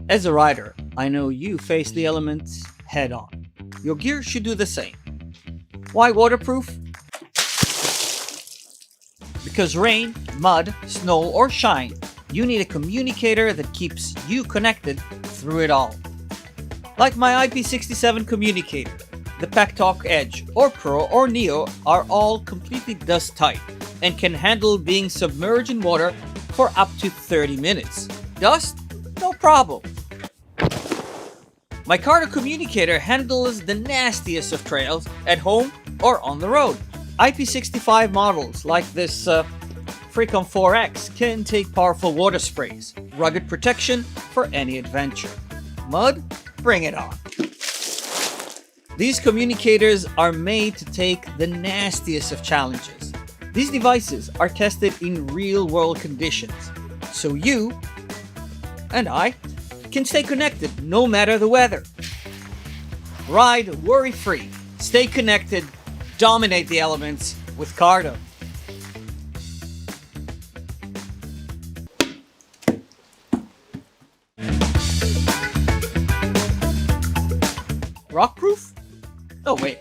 As a rider, I know you face the elements head on. Your gear should do the same. Why waterproof? Because rain, mud, snow, or shine, you need a communicator that keeps you connected through it all. Like my IP67 communicator, the PackTalk Edge or Pro or Neo are all completely dust tight and can handle being submerged in water for up to 30 minutes. Dust? No problem. My Cardo communicator handles the nastiest of trails at home or on the road. IP65 models like this Freecon 4X can take powerful water sprays, rugged protection for any adventure. Mud? Bring it on. These communicators are made to take the nastiest of challenges. These devices are tested in real-world conditions, so you and I can stay connected no matter the weather. Ride worry-free, stay connected, dominate the elements with Cardo. Rockproof? Oh wait,